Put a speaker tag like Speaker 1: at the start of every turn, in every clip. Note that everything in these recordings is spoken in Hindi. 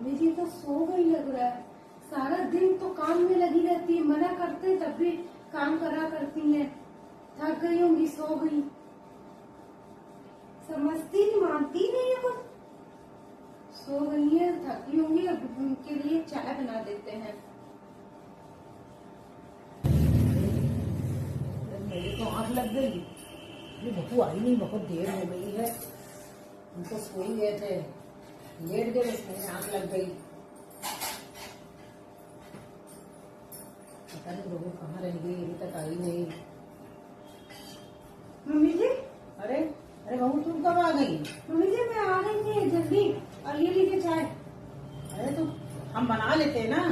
Speaker 1: मम्मी जी तो सो गई लग रहा है। सारा दिन तो काम में लगी रहती है, मना करते हैं तब भी काम करा करती है। थक गई होंगी, सो गई। समझती नहीं, मानती नहीं है कुछ। सो गई है, थकी होंगी। अब उनके लिए चाय बना देते हैं।
Speaker 2: मेरी तो आँख लग गई। ये बहू आई नहीं, बहुत देर हो गई है। उनको सो ही गए थे, लेट गए, इसमें आँख लग गई। पता नहीं बहू कहाँ रह गई, अभी तक आई नहीं।
Speaker 1: मम्मी जी,
Speaker 2: अरे अरे बहू तुम कब आ गई?
Speaker 1: मम्मी जी मैं आ गई थी जल्दी। और ये लीजिए चाय।
Speaker 2: अरे तो हम बना लेते हैं ना।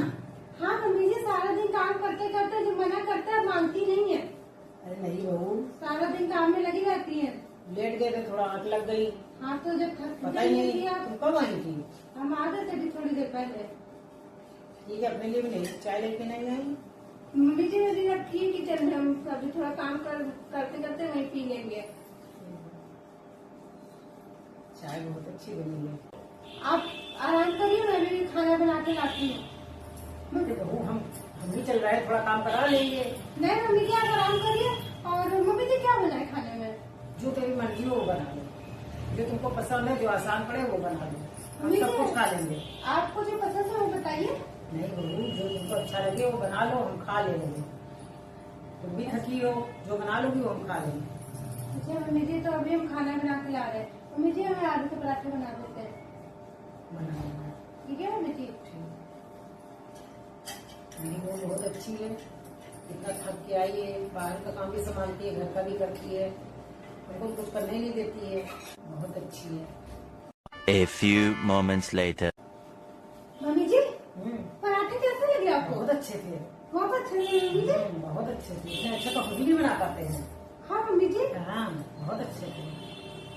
Speaker 1: हाँ मम्मी जी, सारा दिन काम करते करते जो मना करता है मानती नहीं है।
Speaker 2: अरे नहीं बहू,
Speaker 1: सारा दिन काम में लगी रहती है।
Speaker 2: लेट गए थे, थोड़ा आँख लग गई।
Speaker 1: हाँ तो जब थक
Speaker 2: पता ही नहीं
Speaker 1: गई
Speaker 2: तुम कब आई थी।
Speaker 1: हम आ गए थे अभी थोड़ी देर पहले।
Speaker 2: ठीक है, अपने लिए भी नहीं चाय लेके नहीं आई।
Speaker 1: मम्मी जी मेरी अब ठीक ही चल रहे, हम अभी थोड़ा काम करते करते वहीं पी लेंगे।
Speaker 2: चाय बहुत अच्छी बनी है।
Speaker 1: आप आराम करिए, मैं भी खाना बना के लाती हूँ।
Speaker 2: अरे बहू हम भी चल रहा है, थोड़ा काम करा लेंगे।
Speaker 1: नहीं मम्मी जी, आप आराम करिए। और मम्मी जी क्या बनाए खाने में?
Speaker 2: जो तेरी मर्जी हो वो बना लो, जो तुमको पसंद है, जो आसान पड़े वो बना लो। हम
Speaker 1: मम्मी
Speaker 2: सब
Speaker 1: जी,
Speaker 2: कुछ खा लेंगे।
Speaker 1: आपको जो पसंद है वो बताइए।
Speaker 2: नहीं बहू, जो तुमको अच्छा लगे वो बना लो, हम खा लेंगे। तुम भी थकी हो, जो बना लोगी वो हम खा लेंगे।
Speaker 1: अच्छा मम्मी जी, तो अभी हम खाना बना के ला रहे हैं। मम्मी जी हमें आलू के पराठे बना देते हैं।
Speaker 2: बना लेंगे।
Speaker 1: ठीक है मम्मी जी।
Speaker 2: मेरी वो बहुत अच्छी है, इतना थक के आई है, बाहर का काम भी संभालती है, घर का भी करती है, हमको कुछ करने ही नहीं देती है। बहुत अच्छी है।
Speaker 3: A few moments later.
Speaker 1: मम्मी जी पराठे कैसे लगे आपको?
Speaker 2: बहुत अच्छे थे।
Speaker 1: बहुत अच्छे लगे मम्मी जी।
Speaker 2: बहुत अच्छे थे, इतने अच्छे तो हम भी नहीं बना पाते हैं।
Speaker 1: हाँ मम्मी जी।
Speaker 2: हाँ बहुत अच्छे थे।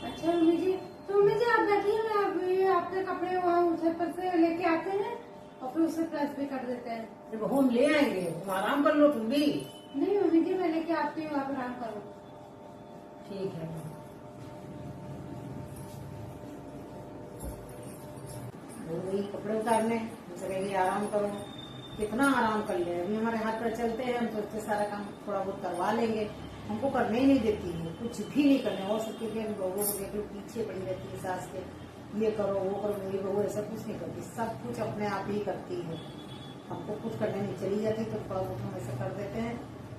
Speaker 1: अच्छा मम्मी जी, तो मम्मी जी आप बैठिए, मैं अभी आपके कपड़े वहाँ छत पर से लेके आते हैं और फिर उसे प्रेस भी कर देते हैं।
Speaker 2: अरे बहू हम ले आएंगे, तुम आराम कर लो तुम भी।
Speaker 1: नहीं मम्मी जी, मैं लेके आती हूँ, आप आराम करो।
Speaker 2: ठीक है। वही कपड़े उतारने, मुझसे कहेंगे आराम करो। कितना आराम कर ले, अभी हमारे हाथ पर चलते हैं, हम तो इतने सारा काम थोड़ा बहुत करवा लेंगे। हमको करने ही नहीं देती है, कुछ भी नहीं करने। और सबके बहू को देख लो पीछे पड़ी रहती है सास के, ये करो वो करो। मेरी बहू ऐसा कुछ नहीं करती, सब कुछ अपने आप ही करती है। हमको कुछ करने नहीं चली जाती तो थोड़ा बहुत हम ऐसा कर देते हैं,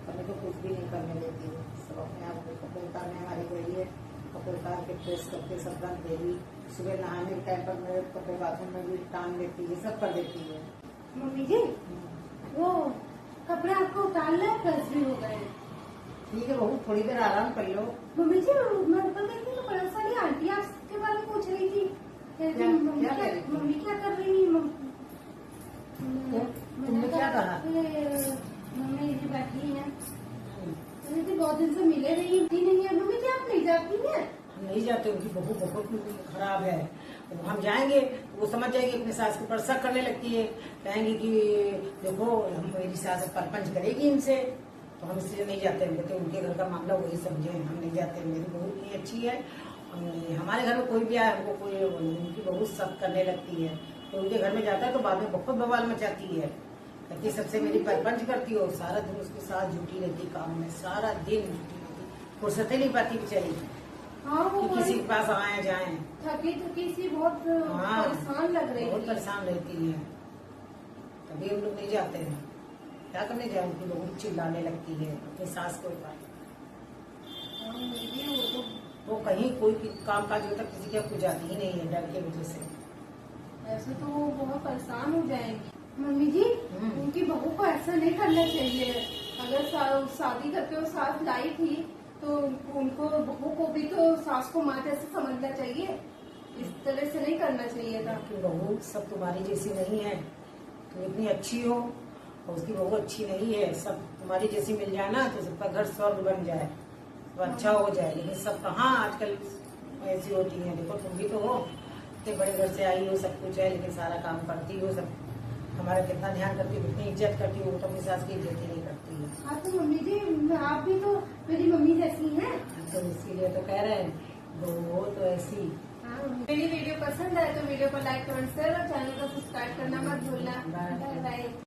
Speaker 2: हमें तो कुछ भी नहीं करने देती है। सब अपने आप को कपड़े उतारने हमारी गई है, कपड़े उतार के प्रेस करके सब रंग देगी। सुबह नहाने के टाइम पर मेरे कपड़े बाथरूम में भी टांग देती है, सब कर देती है।
Speaker 1: मम्मी जी वो कपड़े आपको उतार ले, प्रेस भी हो गए।
Speaker 2: ठीक है बहू, थोड़ी देर आराम कर लो।
Speaker 1: मम्मी जी मैं ऊपर देखी तो बड़ा सारी आंटी आपके बारे में पूछ रही थी। मम्मी
Speaker 2: क्या कह रही थी?
Speaker 1: मम्मी क्या कर रही है?
Speaker 2: तुमने क्या कहा?
Speaker 1: मम्मी जी बैठी हैं। मम्मी जी बहुत दिन से मिले नहीं है। मम्मी जी आप नहीं जाती हैं?
Speaker 2: हम नहीं जाते, उनकी बहू बहुत खराब है। तो हम जाएंगे वो समझ जाएगी, अपनी सास के ऊपर शक करने लगती है, कहेंगी कि देखो हम मेरी सास परपंच करेगी इनसे, तो हम इसलिए नहीं जाते। हम कहते उनके घर का मामला वही समझे, हम नहीं जाते। मेरी बहू इतनी अच्छी है, हमारे घर में कोई भी आए हमको कोई उनकी बहू शक करने लगती है, तो उनके घर में जाता है तो बाद में बहुत बवाल मचाती है। कहती सबसे मेरी परपंच करती हो, सारा दिन उसके साथ जुटी रहती काम में, सारा दिन जुटी रहती, फुर्सत ही नहीं पाती बेचारी।
Speaker 1: हाँ वो
Speaker 2: कि किसी के पास आए जाए।
Speaker 1: थकी सी बहुत परेशान लग रही
Speaker 2: बहुत
Speaker 1: थी।
Speaker 2: परेशान रहती है, तभी हम लोग नहीं जाते हैं। क्या करने जाए, उनकी बहू चिल्लाने लगती है अपनी सास के ऊपर। वो कहीं कोई काम काज होता किसी के कुछ जाती ही नहीं है, डर के वजह से।
Speaker 1: ऐसे तो वो बहुत परेशान हो जाएंगी। मम्मी जी उनकी बहू को ऐसा नहीं करना चाहिए। अगर शादी करके वो सास लाई थी तो उनको बहू को भी तो सास को माँ जैसे समझना चाहिए, इस तरह से नहीं करना चाहिए था।
Speaker 2: कि बहू सब तुम्हारी जैसी नहीं है, तुम इतनी अच्छी हो और उसकी बहू अच्छी नहीं है। सब तुम्हारी जैसी मिल जाए ना तो सबका घर स्वर्ग बन जाए, तो अच्छा हो जाए। लेकिन सब कहाँ आजकल ऐसी होती है। देखो तुम भी तो हो, इतने बड़े घर से आई हो, सब कुछ है, लेकिन सारा काम करती हो, सब हमारा कितना ध्यान करती हो, कितनी इज्जत करती हो, वो तो अपनी सास की इज्जत ही नहीं करती है।
Speaker 1: हाँ तो मम्मी जी आप भी तो मेरी मम्मी जैसी हैं।
Speaker 2: तो इसीलिए तो कह रहे हैं वो तो ऐसी।
Speaker 1: हाँ मेरी वीडियो पसंद आए तो वीडियो को लाइक कमेंट शेयर और चैनल को सब्सक्राइब करना मत भूलना। Bye bye.